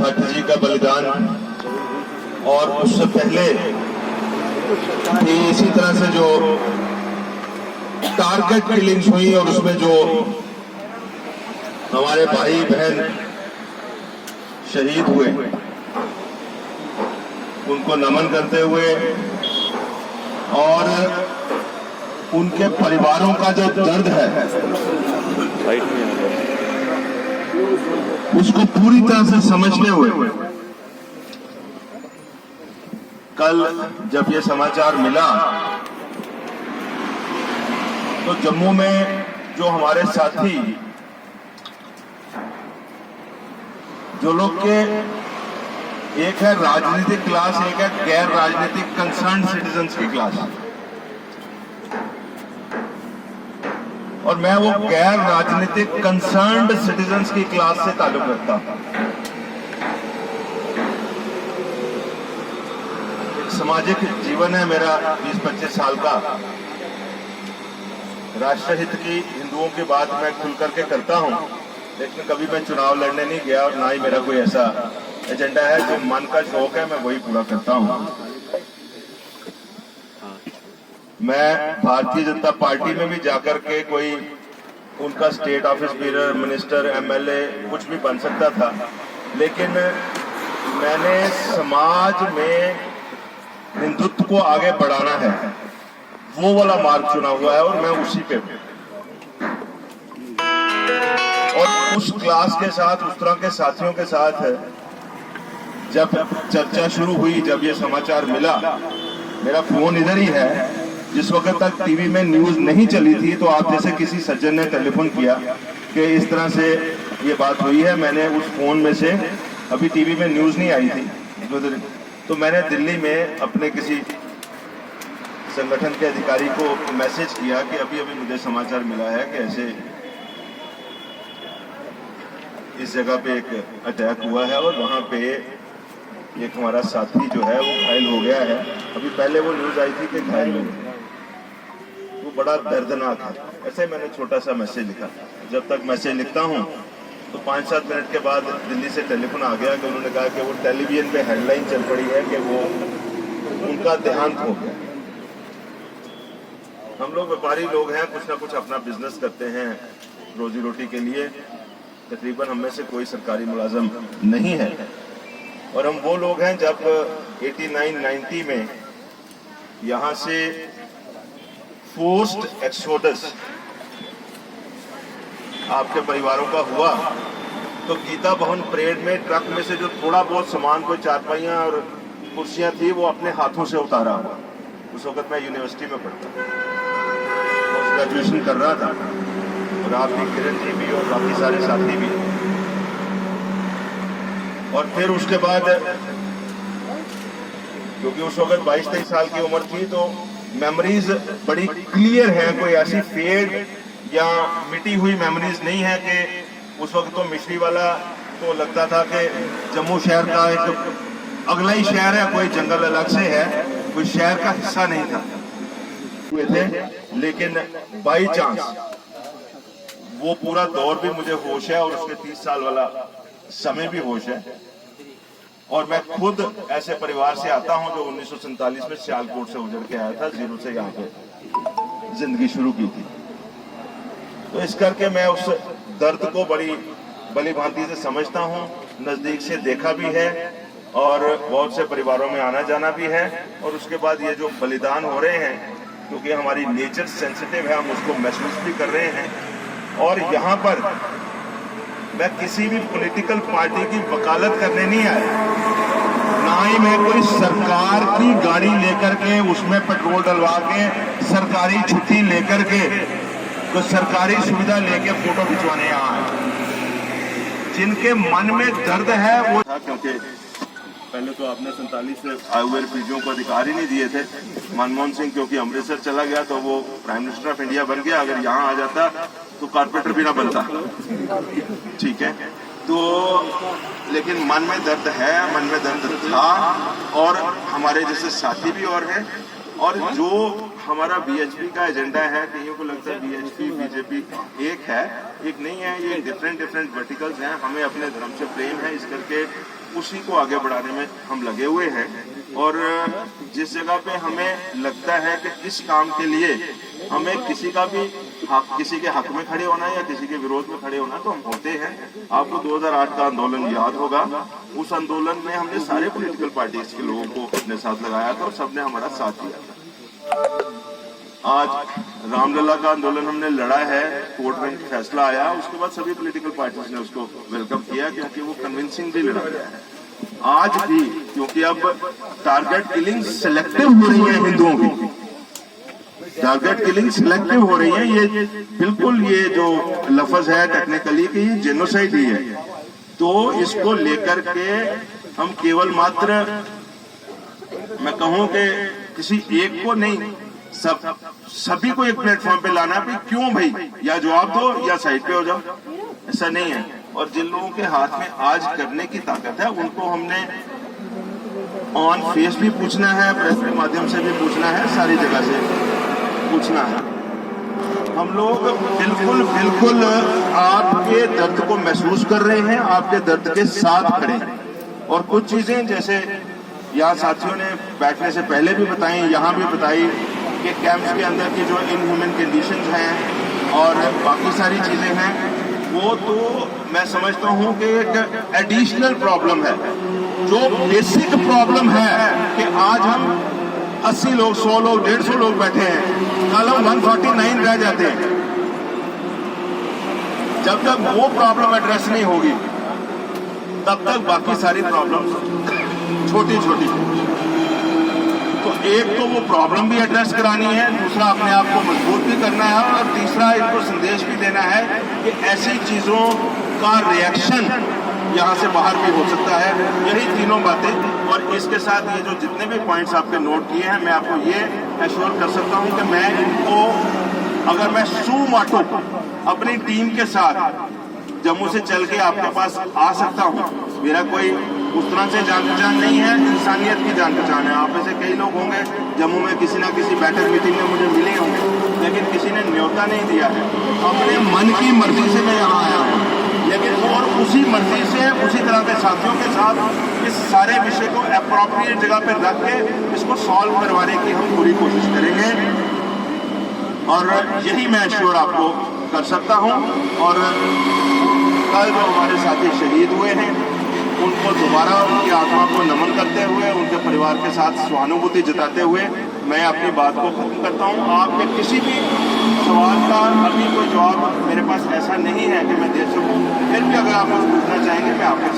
त्रिपाठी जी का बलिदान, और उससे पहले इसी तरह से जो टारगेट किलिंग्स हुई और उसमें जो हमारे भाई बहन शहीद हुए, उनको नमन करते हुए और उनके परिवारों का जो दर्द है उसको पूरी तरह से समझते हुए कल जब ये समाचार मिला तो जम्मू में जो हमारे साथी, जो लोग के एक है राजनीतिक क्लास, एक है गैर राजनीतिक कंसर्न सिटीजन्स की क्लास, और मैं वो गैर राजनीतिक कंसर्न्ड सिटीजन्स की क्लास से ताल्लुक रखता हूं। सामाजिक जीवन है मेरा 20-25 साल का। राष्ट्रहित की, हिंदुओं की बात मैं खुल करके करता हूं, लेकिन कभी मैं चुनाव लड़ने नहीं गया और ना ही मेरा कोई ऐसा एजेंडा है। जो मन का शौक है मैं वही पूरा करता हूं। मैं भारतीय जनता पार्टी में भी जाकर के कोई उनका state office bearer, minister, MLA कुछ भी बन सकता था, लेकिन मैंने समाज में हिंदुत्व को आगे बढ़ाना है, वो वाला मार्ग चुना हुआ है और मैं उसी पे हूं। और उस क्लास के साथ, उस तरह के साथियों के साथ जब चर्चा शुरू हुई, जब ये समाचार मिला, मेरा फोन इधर ही है। जिस वक्त तक टीवी में न्यूज नहीं चली थी तो आप जैसे किसी सज्जन ने टेलीफोन किया कि इस तरह से ये बात हुई है, मैंने उस फोन में से, अभी टीवी में न्यूज नहीं आई थी, तो मैंने दिल्ली में अपने किसी संगठन के अधिकारी को मैसेज किया कि अभी अभी मुझे समाचार मिला है कि ऐसे इस जगह पे एक अटैक हुआ है और वहां पे एक हमारा साथी जो है वो घायल हो गया है। अभी पहले वो न्यूज आई थी कि घायल हो गया, वो बड़ा दर्दनाक है। ऐसे मैंने छोटा सा मैसेज लिखा। जब तक मैसेज लिखता हूँ तो 5-7 मिनट के बाद दिल्ली से टेलीफोन आ गया कि उन्होंने कहा कि वो टेलीविजन पे हेडलाइन चल पड़ी है कि वो उनका देहांत हो गया। हम लोग व्यापारी लोग हैं, कुछ ना कुछ अपना बिजनेस करते हैं रोजी रोटी के लिए। तकरीबन हम में से कोई सरकारी मुलाजम नहीं है, और हम वो लोग हैं जब 89-90 में यहाँ से फोर्स्ड एक्सोडस आपके परिवारों का हुआ तो गीता भवन परेड में ट्रक में से जो थोड़ा बहुत सामान, कोई चारपाइयाँ और कुर्सियाँ थी, वो अपने हाथों से उतारा हुआ। उस वक्त मैं यूनिवर्सिटी में पढ़ता, पोस्ट ग्रेजुएशन कर रहा था, और आपकी किरण जी भी और बाकी सारे साथी भी। और फिर उसके बाद क्योंकि उस वक्त 22-23 साल की उम्र थी तो मेमोरीज बड़ी क्लियर है, कोई ऐसी फेड या मिटी हुई मेमोरीज नहीं है कि उस वक्त तो मिश्री वाला तो लगता था कि जम्मू शहर का एक अगला ही शहर है, कोई जंगल अलग से है, कोई शहर का हिस्सा नहीं था हुए थे। लेकिन बाई चांस वो पूरा दौर भी मुझे होश है और उसके 30 साल वाला समय भी होश है। और मैं खुद ऐसे परिवार से आता हूं जो 1947 में सियालकोट से उजड़ के आया था, जीरो से यहाँ पे जिंदगी शुरू की थी। तो इस करके मैं उस दर्द को बड़ी भली भांति से समझता हूं, नजदीक से देखा भी है और बहुत से परिवारों में आना जाना भी है। और उसके बाद ये जो बलिदान हो रहे हैं, क्योंकि हमारी नेचर सेंसिटिव है, हम उसको महसूस भी कर रहे हैं। और यहाँ पर मैं किसी भी पॉलिटिकल पार्टी की वकालत करने नहीं आया, ना ही मैं कोई सरकार की गाड़ी लेकर के उसमें पेट्रोल डलवा के सरकारी छुट्टी लेकर के तो सरकारी सुविधा लेके फोटो खिंचवाने यहाँ आए। जिनके मन में दर्द है वो था, क्योंकि पहले तो आपने 47 से आए हुए रिफ्यूजियों को अधिकार ही नहीं दिए थे। मनमोहन सिंह क्योंकि अमृतसर चला गया तो वो प्राइम मिनिस्टर ऑफ इंडिया बन गया, अगर यहाँ आ जाता तो कारपोरेटर भी ना बनता, ठीक है। तो लेकिन मन में दर्द है, मन में दर्द था, और हमारे जैसे साथी भी और हैं, और जो हमारा बीएचपी का एजेंडा है, कईयों को लगता है बीएचपी बीजेपी एक है, एक नहीं है, ये डिफरेंट वर्टिकल्स हैं। हमें अपने धर्म से प्रेम है, इस करके उसी को आगे बढ़ाने में हम लगे हुए हैं। और जिस जगह पे हमें लगता है कि इस काम के लिए हमें किसी का भी किसी के हक में खड़े होना या किसी के विरोध में खड़े होना, तो हम होते हैं। आपको 2008 का आंदोलन याद होगा, उस आंदोलन में हमने सारे पॉलिटिकल पार्टीज के लोगों को अपने साथ लगाया था और सबने हमारा साथ दिया था। आज रामलला का आंदोलन हमने लड़ा है, कोर्ट में फैसला आया, उसके बाद सभी पॉलिटिकल पार्टीज ने उसको वेलकम किया, क्योंकि वो कन्विंसिंगली लड़ा गया है। आज भी, क्योंकि अब टारगेट किलिंग सिलेक्टिव हो रही है, हिंदुओं की टारगेट किलिंग सिलेक्टिव हो रही है, ये बिल्कुल ये जो लफ्ज है टेक्निकली कि ये जेनोसाइड ही है। तो इसको लेकर के हम केवल मात्र, मैं कहूं कि किसी एक को नहीं, सभी को एक प्लेटफॉर्म पे लाना भी, क्यों भाई, या जवाब दो या साइड पे हो जाओ, ऐसा नहीं है। और जिन लोगों के हाथ में आज करने की ताकत है, उनको हमने ऑन फेस भी पूछना है, प्रेस के माध्यम से भी पूछना है, सारी जगह से पूछना है। हम लोग बिल्कुल आपके दर्द को महसूस कर रहे हैं, आपके दर्द के साथ खड़े हैं। और कुछ चीजें जैसे यहाँ साथियों ने बैठने से पहले भी बताई, यहाँ भी बताई कि कैंप्स के अंदर की जो इनह्यूमन कंडीशंस हैं और बाकी सारी चीजें हैं, वो तो मैं समझता हूँ कि एक एडिशनल प्रॉब्लम है। जो बेसिक प्रॉब्लम है कि आज हम 80 लोग, 100 लोग, 150 लोग बैठे हैं, कल हम 149 रह जाते हैं। जब तक वो प्रॉब्लम एड्रेस नहीं होगी, तब तक बाकी सारी प्रॉब्लम छोटी छोटी। तो एक तो वो प्रॉब्लम भी एड्रेस करानी है, दूसरा अपने आप को मजबूत भी करना है, और तीसरा इनको संदेश भी देना है कि ऐसी चीजों का रिएक्शन यहाँ से बाहर भी हो सकता है। यही तीनों बातें, और इसके साथ ये जो जितने भी पॉइंट्स आपने नोट किए हैं, मैं आपको ये एश्योर कर सकता हूँ कि मैं इनको, अगर मैं सुमाटो अपनी टीम के साथ जम्मू से चल के आपके पास आ सकता हूँ, मेरा कोई उस तरह से जान पहचान नहीं है, इंसानियत की जान पहचान है। आप में से कई लोग होंगे जम्मू में किसी ना किसी बैठक मीटिंग में मुझे मिले होंगे, लेकिन किसी ने न्योता नहीं दिया है। अपने मन की मर्जी से मैं यहाँ आया हूँ, लेकिन और उसी मर्जी से उसी तरह के साथियों के साथ इस सारे विषय को अप्रोप्रिएट जगह पर रख के इसको सॉल्व करवाने की हम पूरी कोशिश करेंगे। और यही मैं श्योर आपको कर सकता हूँ। और कल जो हमारे साथी शहीद हुए हैं, उनको दोबारा उनकी आत्मा को नमन करते हुए, उनके परिवार के साथ सहानुभूति जताते हुए मैं अपनी बात को खत्म करता हूँ। आपके किसी भी सवाल का अभी कोई जवाब मेरे पास ऐसा नहीं है कि मैं दे सकूँ, फिर भी अगर आप कुछ पूछना चाहेंगे मैं आपको